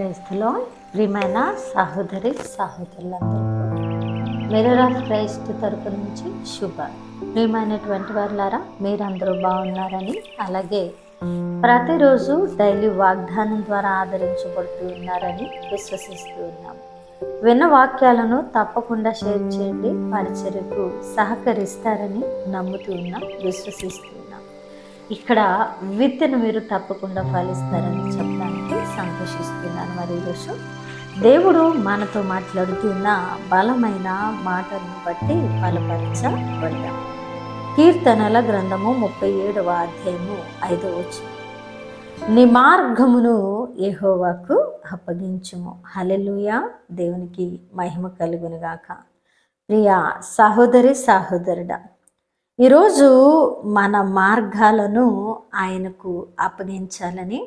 క్రైస్తులో ప్రియమైన సహోదరి సహోదరులందరికీ mirror of Christ తరపు నుంచి శుభాలు. ప్రియమైనటువంటి వారులారా, మీరందరూ బాగున్నారని, అలాగే ప్రతిరోజు డైలీ వాగ్దానం ద్వారా ఆదరించబడుతూ ఉన్నారని విశ్వసిస్తూ ఉన్నాం. విన్న వాక్యాలను తప్పకుండా షేర్ చేయండి, పరిచర్యకు సహకరిస్తారని నమ్ముతూ ఉన్నాం, విశ్వసిస్తూ ఉన్నాం. ఇక్కడ విత్తను మీరు తప్పకుండా ఫలిస్తారని చెప్పడానికి సంతోషిస్తున్నాను. మరి ఈరోజు దేవుడు మనతో మాట్లాడుతున్న బలమైన మాటలను బట్టి బలపరచబడ్డాం. కీర్తనల గ్రంథము 37వ అధ్యాయము 5వ వచనం, నీ మార్గమును యెహోవాకు అప్పగించుము. హల్లెలూయా, దేవునికి మహిమ కలుగునుగాక. ప్రియ సహోదరి సహోదరుడా, ఈరోజు మన మార్గాలను ఆయనకు అప్పగించాలని,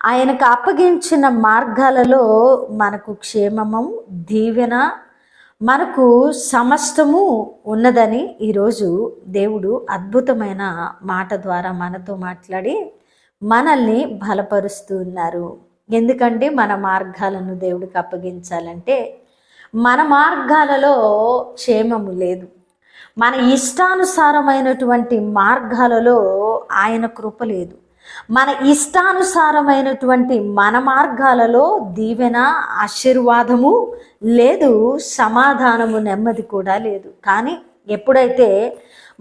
ఆయనకు అప్పగించిన మార్గాలలో మనకు క్షేమము, దీవెన, మనకు సమస్తము ఉన్నదని ఈరోజు దేవుడు అద్భుతమైన మాట ద్వారా మనతో మాట్లాడి మనల్ని బలపరుస్తూ ఉన్నారు. ఎందుకంటే మన మార్గాలను దేవుడికి అప్పగించాలంటే మన మార్గాలలో క్షేమము లేదు. మన ఇష్టానుసారమైనటువంటి మార్గాలలో ఆయన కృప లేదు. మన ఇష్టానుసారమైనటువంటి మన మార్గాలలో దీవెన, ఆశీర్వాదము లేదు, సమాధానము, నెమ్మది కూడా లేదు. కానీ ఎప్పుడైతే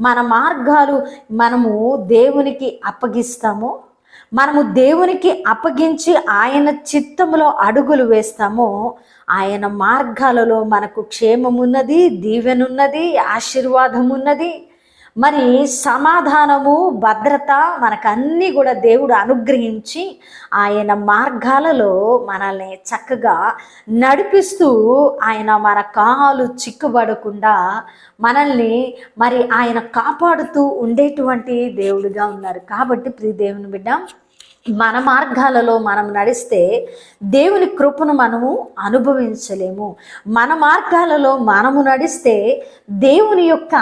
మన మార్గాలు మనము దేవునికి అప్పగిస్తామో, మనము దేవునికి అప్పగించి ఆయన చిత్తములో అడుగులు వేస్తామో, ఆయన మార్గాలలో మనకు క్షేమమున్నది, దీవెనున్నది, ఆశీర్వాదం ఉన్నది, మరి సమాధానము, భద్రత మనకన్నీ కూడా దేవుడు అనుగ్రహించి ఆయన మార్గాలలో మనల్ని చక్కగా నడిపిస్తూ, ఆయన మన కాలు చిక్కుబడకుండా మనల్ని మరి ఆయన కాపాడుతూ ఉండేటువంటి దేవుడిగా ఉన్నారు. కాబట్టి ప్రియ దేవుని బిడ్డ, మన మార్గాలలో మనం నడిస్తే దేవుని కృపను మనము అనుభవించలేము. మన మార్గాలలో మనము నడిస్తే దేవుని యొక్క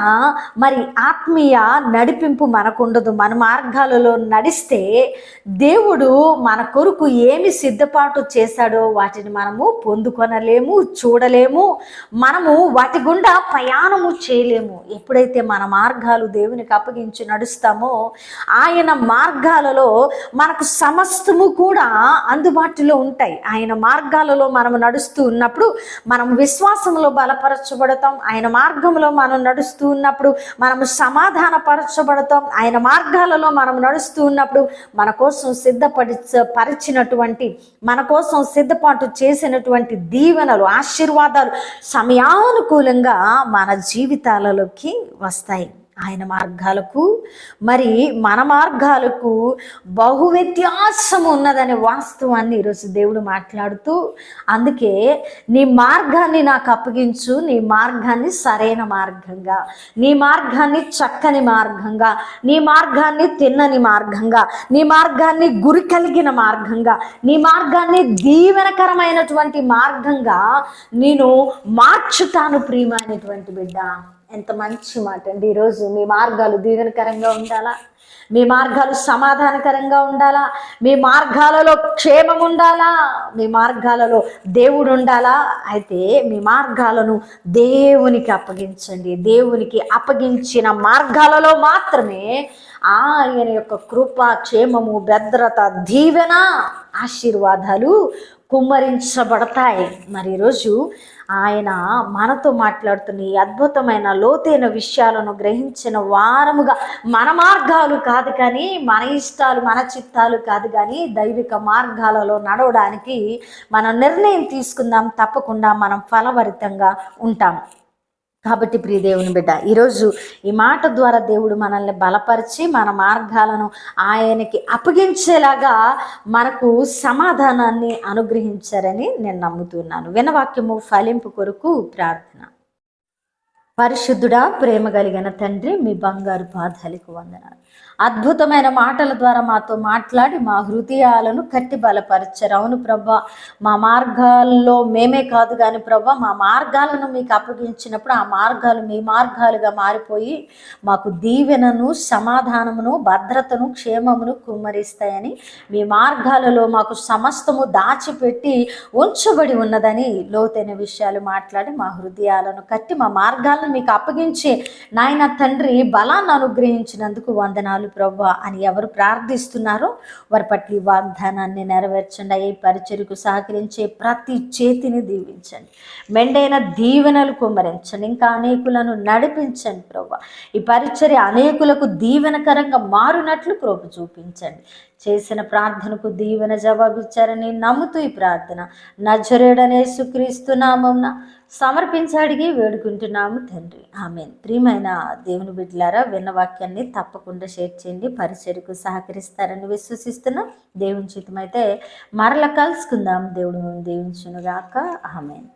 మరి ఆత్మీయ నడిపింపు మనకు ఉండదు. మన మార్గాలలో నడిస్తే దేవుడు మన కొరకు ఏమి సిద్ధపాటు చేశాడో వాటిని మనము పొందుకొనలేము, చూడలేము, మనము వాటి గుండా ప్రయాణము చేయలేము. ఎప్పుడైతే మన మార్గాలు దేవునికి అప్పగించి నడుస్తామో ఆయన మార్గాలలో మనకు సమస్తము కూడా అందుబాటులో ఉంటాయి. ఆయన మార్గాలలో మనం నడుస్తూ ఉన్నప్పుడు మనం విశ్వాసంలో బలపరచబడతాం. ఆయన మార్గంలో మనం నడుస్తూ ఉన్నప్పుడు మనము సమాధానపరచబడతాం. ఆయన మార్గాలలో మనం నడుస్తూ ఉన్నప్పుడు మన కోసం పరిచినటువంటి, మన కోసం సిద్ధపాటు చేసినటువంటి దీవెనలు, ఆశీర్వాదాలు సమయానుకూలంగా మన జీవితాలలోకి వస్తాయి. ఆయన మార్గాలకు మరి మన మార్గాలకు బహు వ్యత్యాసం ఉన్నదనే వాస్తవాన్ని ఈరోజు దేవుడు మాట్లాడుతూ, అందుకే నీ మార్గాన్ని నాకు అప్పగించు, నీ మార్గాన్ని సరైన మార్గంగా, నీ మార్గాన్ని చక్కని మార్గంగా, నీ మార్గాన్ని తిన్నని మార్గంగా, నీ మార్గాన్ని గురి కలిగిన మార్గంగా, నీ మార్గాన్ని దీవెనకరమైనటువంటి మార్గంగా నేను మార్చుతాను. ప్రియమైనటువంటి బిడ్డ, ఎంత మంచి మాట అండి. ఈరోజు మీ మార్గాలు దీవెనకరంగా ఉండాలా, మీ మార్గాలు సమాధానకరంగా ఉండాలా, మీ మార్గాలలో క్షేమం ఉండాలా, మీ మార్గాలలో దేవుడు ఉండాలా. అయితే మీ మార్గాలను దేవునికి అప్పగించండి. దేవునికి అప్పగించిన మార్గాలలో మాత్రమే ఆయన యొక్క కృప, క్షేమము, భద్రత, దీవెన, ఆశీర్వాదాలు కుమ్మరించబడతాయి. మరి ఈరోజు ఆయన మనతో మాట్లాడుతున్న ఈ అద్భుతమైన లోతైన విషయాలను గ్రహించిన వారముగా మన మార్గాలు కాదు కానీ, మన ఇష్టాలు, మన చిత్తాలు కాదు కానీ, దైవిక మార్గాలలో నడవడానికి మనం నిర్ణయం తీసుకుందాం. తప్పకుండా మనం ఫలభరితంగా ఉంటాం. కాబట్టి ప్రియ దేవుని బిడ్డ, ఈరోజు ఈ మాట ద్వారా దేవుడు మనల్ని బలపరిచి మన మార్గాలను ఆయనకి అప్పగించేలాగా మనకు సమాధానాన్ని అనుగ్రహించారని నేను నమ్ముతున్నాను. వినవాక్యము ఫలింపు కొరకు ప్రార్థన. పరిశుద్ధుడా, ప్రేమ కలిగిన తండ్రి, మీ బంగారు పాదాలకు వందనాలు. అద్భుతమైన మాటల ద్వారా మాతో మాట్లాడి మా హృదయాలను కట్టి బలపరిచారు. అవును ప్రభా, మా మార్గాల్లో మేమే కాదు కానీ ప్రభా, మా మార్గాలను మీకు అప్పగించినప్పుడు ఆ మార్గాలు మీ మార్గాలుగా మారిపోయి మాకు దీవెనను, సమాధానమును, భద్రతను, క్షేమమును కుమ్మరిస్తాయని, మీ మార్గాలలో మాకు సమస్తము దాచిపెట్టి ఉంచబడి ఉన్నదని లోతైన విషయాలు మాట్లాడి మా హృదయాలను కట్టి మా మార్గాలను మీకు అప్పగించి నాయన తండ్రి బలాన్ని అనుగ్రహించినందుకు వందనాలు ప్రభువా అని ఎవరు ప్రార్థిస్తున్నారో వారి పట్ల ఈ వాగ్దానాన్ని నెరవేర్చండి. ఈ పరిచర్యకు సహకరించే ప్రతి చేతిని దీవించండి, మెండైన దీవెనలు కుమ్మరించండి, ఇంకా అనేకులను నడిపించండి ప్రభువా. ఈ పరిచర్య అనేకులకు దీవెనకరంగా మారునట్లు కృప చూపించండి. చేసిన ప్రార్థనకు దీవెన జవాబిచ్చారని నమ్ముతూ ఈ ప్రార్థన నజరేయుడైన యేసుక్రీస్తు నామమున సమర్పించి అడిగి వేడుకుంటున్నాము తండ్రి, ఆమేన్. ప్రియమైన దేవుని బిడ్డలారా, విన్న వాక్యాన్ని తప్పకుండా షేర్ చేయండి. పరిచర్యకు సహకరిస్తారని విశ్వసిస్తున్నా. దేవుని చిత్తమైతే మరల కలుసుకుందాం. దేవుడు దీవించునుగాక. ఆమేన్.